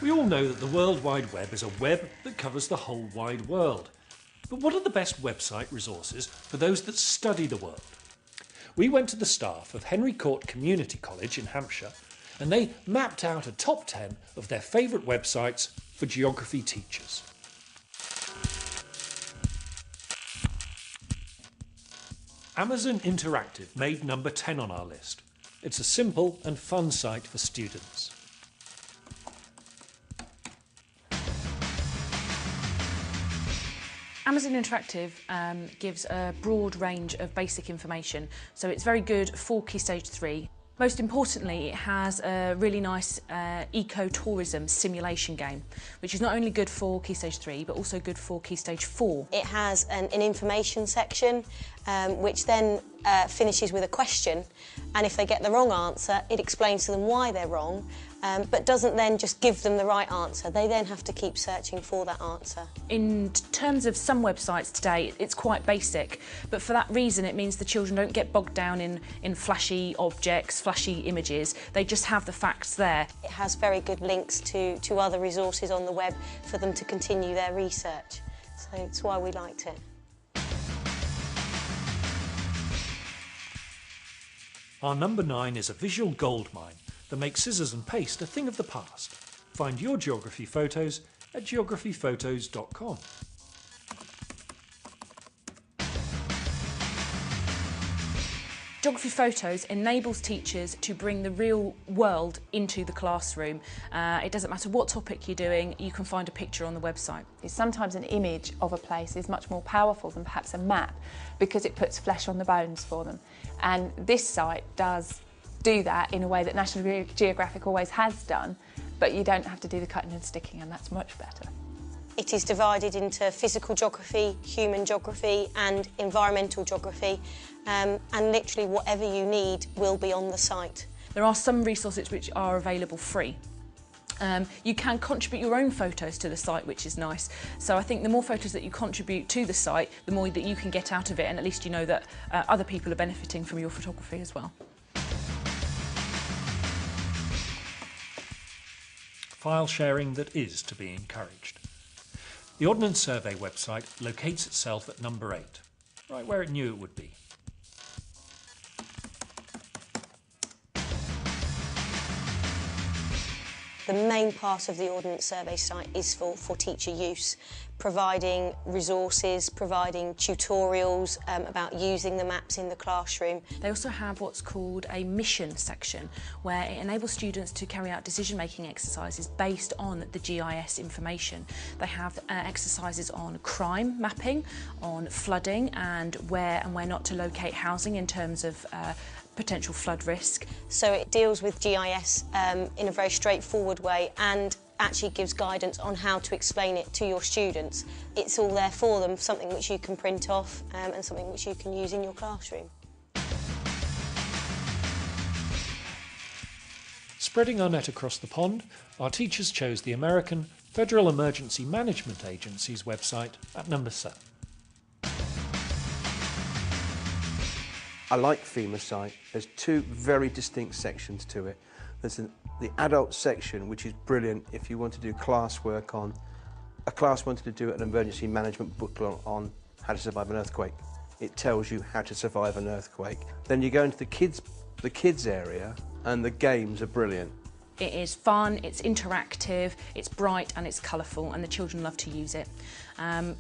We all know that the World Wide Web is a web that covers the whole wide world. But what are the best website resources for those that study the world? We went to the staff of Henry Court Community College in Hampshire, and they mapped out a top 10 of their favourite websites for geography teachers. Amazon Interactive made number 10 on our list. It's a simple and fun site for students. Amazon Interactive gives a broad range of basic information, so it's very good for Key Stage 3. Most importantly, it has a really nice eco-tourism simulation game, which is not only good for Key Stage 3, but also good for Key Stage 4. It has an information section, which then finishes with a question, and if they get the wrong answer, it explains to them why they're wrong, but doesn't then just give them the right answer. They then have to keep searching for that answer. In terms of some websites today, it's quite basic, but for that reason it means the children don't get bogged down in flashy objects, flashy images. They just have the facts there. It has very good links to other resources on the web for them to continue their research, so it's why we liked it. Our number 9 is a visual goldmine that makes scissors and paste a thing of the past. Find your geography photos at geographyphotos.com. Geography Photos enables teachers to bring the real world into the classroom. It doesn't matter what topic you're doing, you can find a picture on the website. Sometimes an image of a place is much more powerful than perhaps a map because it puts flesh on the bones for them. And this site does do that in a way that National Geographic always has done, but you don't have to do the cutting and sticking, and that's much better. It is divided into physical geography, human geography and environmental geography, and literally whatever you need will be on the site. There are some resources which are available free. You can contribute your own photos to the site, which is nice. So I think the more photos that you contribute to the site, the more that you can get out of it, and at least you know that other people are benefiting from your photography as well. File sharing that is to be encouraged. The Ordnance Survey website locates itself at number 8, right where it knew it would be. The main part of the Ordnance Survey site is for teacher use, providing resources, providing tutorials about using the maps in the classroom. They also have what's called a mission section, where it enables students to carry out decision-making exercises based on the GIS information. They have exercises on crime mapping, on flooding, and where not to locate housing in terms of potential flood risk. So it deals with GIS in a very straightforward way and actually gives guidance on how to explain it to your students. It's all there for them, something which you can print off and something which you can use in your classroom. Spreading our net across the pond, our teachers chose the American Federal Emergency Management Agency's website at number 7. I like FEMA's site. There's two very distinct sections to it. There's the adult section, which is brilliant if you want to do classwork on, a class wanted to do an emergency management booklet on how to survive an earthquake. It tells you how to survive an earthquake. Then you go into the kids area, and the games are brilliant. It is fun, it's interactive, it's bright and it's colourful, and the children love to use it.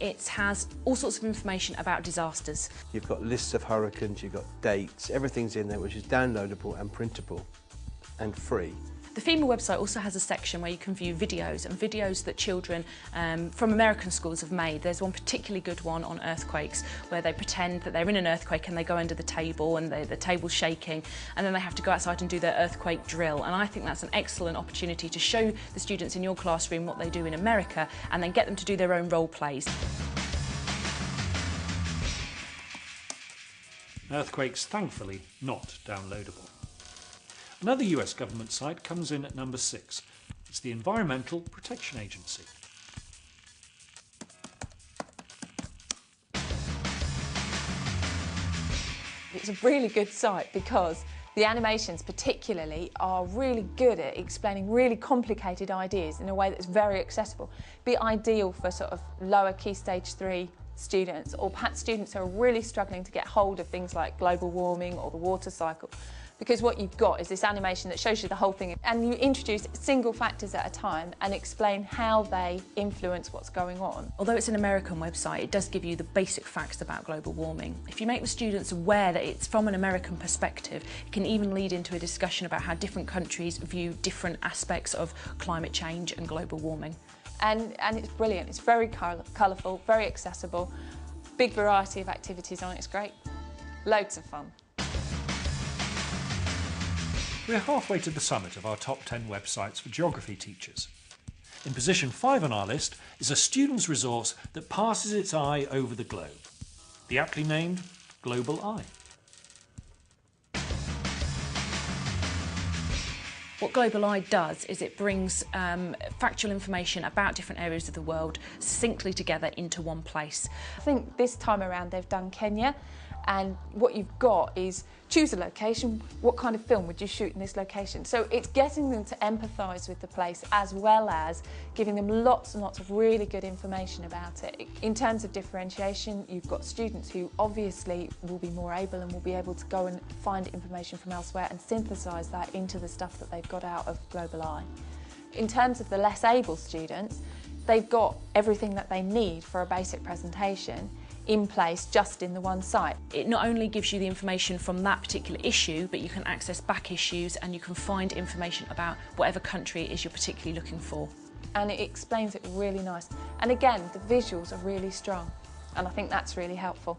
It has all sorts of information about disasters. You've got lists of hurricanes, you've got dates, everything's in there which is downloadable and printable and free. The FEMA website also has a section where you can view videos, and videos that children from American schools have made. There's one particularly good one on earthquakes where they pretend that they're in an earthquake and they go under the table and the table's shaking, and then they have to go outside and do their earthquake drill. And I think that's an excellent opportunity to show the students in your classroom what they do in America and then get them to do their own role plays. Earthquakes, thankfully, not downloadable. Another US government site comes in at number 6. It's the Environmental Protection Agency. It's a really good site because The animations particularly are really good at explaining really complicated ideas in a way that's very accessible. Be ideal for sort of lower Key Stage 3 students, or perhaps students who are really struggling to get hold of things like global warming or the water cycle. Because what you've got is this animation that shows you the whole thing, and you introduce single factors at a time and explain how they influence what's going on. Although it's an American website, it does give you the basic facts about global warming. If you make the students aware that it's from an American perspective, it can even lead into a discussion about how different countries view different aspects of climate change and global warming. And it's brilliant. It's very colourful, very accessible, big variety of activities on it. It's great. Loads of fun. We're halfway to the summit of our top 10 websites for geography teachers. In position 5 on our list is a student's resource that passes its eye over the globe, the aptly named Global Eye. What Global Eye does is it brings factual information about different areas of the world succinctly together into one place. I think this time around they've done Kenya, and what you've got is choose a location, what kind of film would you shoot in this location? So it's getting them to empathise with the place as well as giving them lots and lots of really good information about it. In terms of differentiation, you've got students who obviously will be more able and will be able to go and find information from elsewhere and synthesise that into the stuff that they've got out of Global Eye. In terms of the less able students, they've got everything that they need for a basic presentation in place just in the one site. It not only gives you the information from that particular issue, but you can access back issues and you can find information about whatever country it is you're particularly looking for. And it explains it really nice. And again, the visuals are really strong, and I think that's really helpful.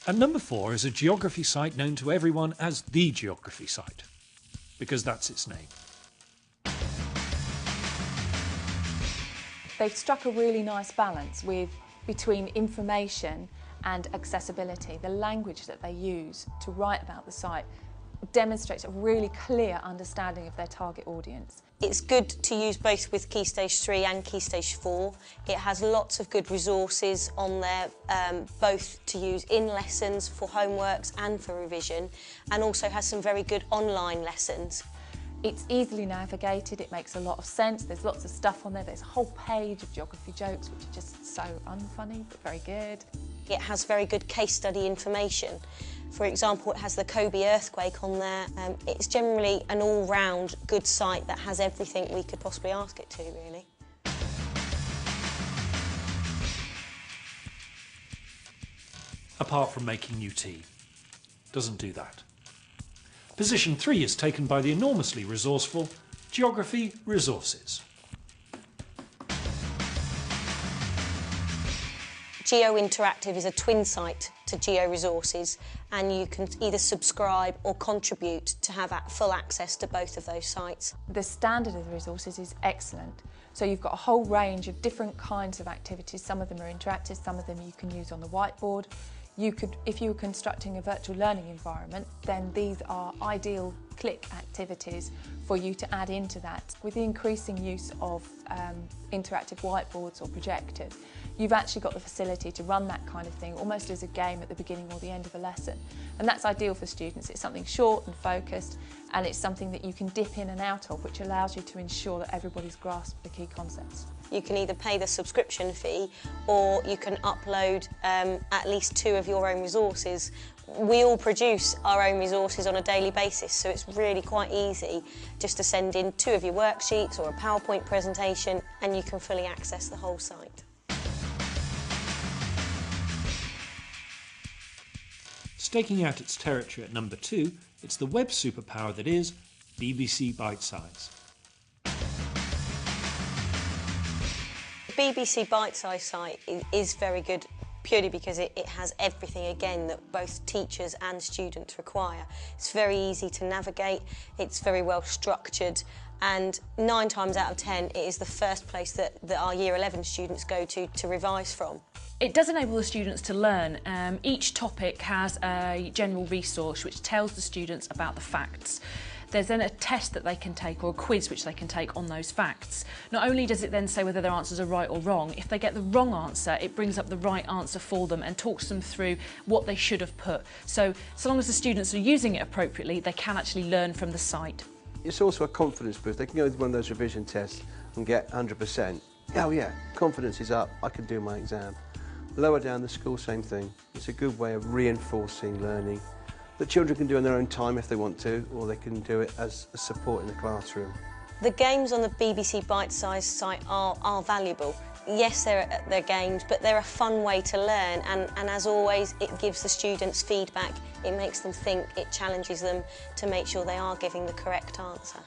And number 4 is a geography site known to everyone as the geography site, because that's its name. They've struck a really nice balance between information and accessibility. The language that they use to write about the site demonstrates a really clear understanding of their target audience. It's good to use both with Key Stage 3 and Key Stage 4. It has lots of good resources on there, both to use in lessons for homeworks and for revision, and also has some very good online lessons. It's easily navigated, it makes a lot of sense, there's lots of stuff on there, there's a whole page of geography jokes which are just so unfunny but very good. It has very good case study information. For example, it has the Kobe earthquake on there. It's generally an all-round good site that has everything we could possibly ask it to, really. Apart from making you tea. Doesn't do that. Position 3 is taken by the enormously resourceful Geography Resources. Geo Interactive is a twin site to Geo Resources, and you can either subscribe or contribute to have full access to both of those sites. The standard of the resources is excellent. So you've got a whole range of different kinds of activities. Some of them are interactive, some of them you can use on the whiteboard. You could, if you were constructing a virtual learning environment, then these are ideal click activities for you to add into that. With the increasing use of interactive whiteboards or projectors, you've actually got the facility to run that kind of thing almost as a game at the beginning or the end of a lesson. And that's ideal for students. It's something short and focused, and it's something that you can dip in and out of, which allows you to ensure that everybody's grasped the key concepts. You can either pay the subscription fee or you can upload at least 2 of your own resources. We all produce our own resources on a daily basis, so it's really quite easy just to send in 2 of your worksheets or a PowerPoint presentation, and you can fully access the whole site. Staking out its territory at number 2, it's the web superpower that is BBC Bitesize. The BBC Bitesize site is very good purely because it has everything, again, that both teachers and students require. It's very easy to navigate, it's very well structured, and 9 times out of 10 it is the first place that our Year 11 students go to revise from. It does enable the students to learn. Each topic has a general resource which tells the students about the facts. there's then a test that they can take, or a quiz which they can take on those facts. Not only does it then say whether their answers are right or wrong, if they get the wrong answer, it brings up the right answer for them and talks them through what they should have put. So long as the students are using it appropriately, they can actually learn from the site. It's also a confidence boost. They can go with one of those revision tests and get 100%. Oh yeah, confidence is up, I can do my exam. Lower down the school, same thing. It's a good way of reinforcing learning that children can do in their own time if they want to, or they can do it as a support in the classroom. The games on the BBC Bite-Size site are valuable. Yes, they're games, but they're a fun way to learn, and as always, it gives the students feedback, it makes them think, it challenges them to make sure they are giving the correct answer.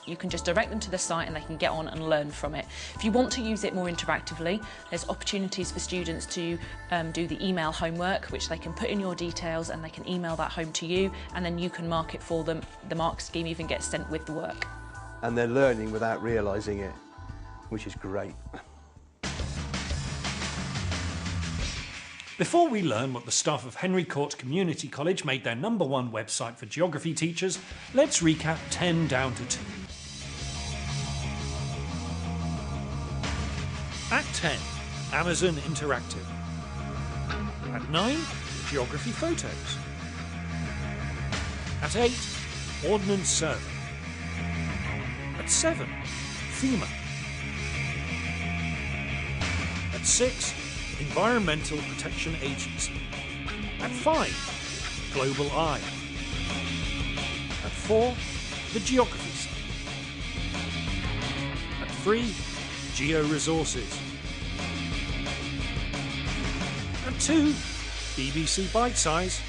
You can just direct them to the site and they can get on and learn from it. If you want to use it more interactively, there's opportunities for students to do the email homework, which they can put in your details and they can email that home to you, and then you can mark it for them. The mark scheme even gets sent with the work. And they're learning without realising it, which is great. Before we learn what the staff of Henry Court Community College made their #1 website for geography teachers, let's recap 10 down to 2. At 10, Amazon Interactive. At 9, Geography Photos. At 8, Ordnance Survey. At 7, FEMA. At 6, Environmental Protection Agency. At 5, Global Eye. At 4, the Geography Site. At 3, Geo-Resources. At 2, BBC Bite-Size.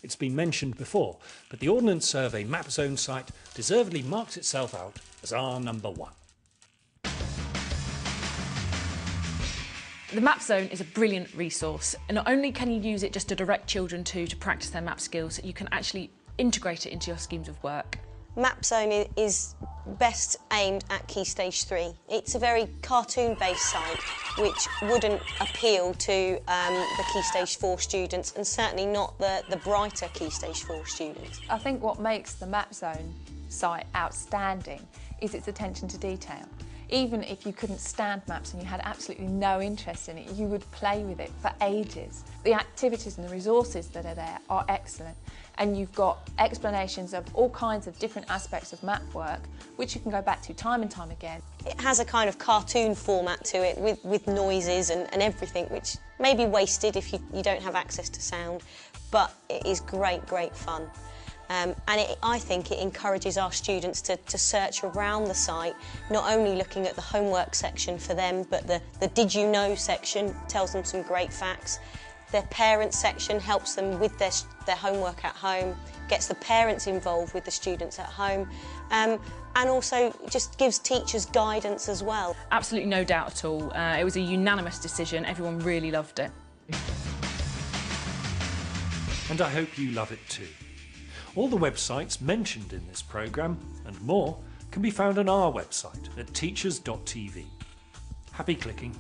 It's been mentioned before, but the Ordnance Survey Map Zone site deservedly marks itself out as our #1. The Map Zone is a brilliant resource, and not only can you use it just to direct children to practice their map skills, you can actually integrate it into your schemes of work. Map Zone is best aimed at Key Stage 3. It's a very cartoon-based site which wouldn't appeal to the Key Stage 4 students, and certainly not the brighter Key Stage 4 students. I think what makes the Map Zone site outstanding is its attention to detail. Even if you couldn't stand maps and you had absolutely no interest in it, you would play with it for ages. The activities and the resources that are there are excellent, and you've got explanations of all kinds of different aspects of map work, which you can go back to time and time again. It has a kind of cartoon format to it with noises and everything, which may be wasted if you don't have access to sound, but it is great fun. I think it encourages our students to search around the site, not only looking at the homework section for them, but the Did You Know section tells them some great facts. Their parents section helps them with their homework at home, gets the parents involved with the students at home, and also just gives teachers guidance as well. Absolutely no doubt at all. It was a unanimous decision. Everyone really loved it. And I hope you love it too. All the websites mentioned in this programme and more can be found on our website at teachers.tv. Happy clicking.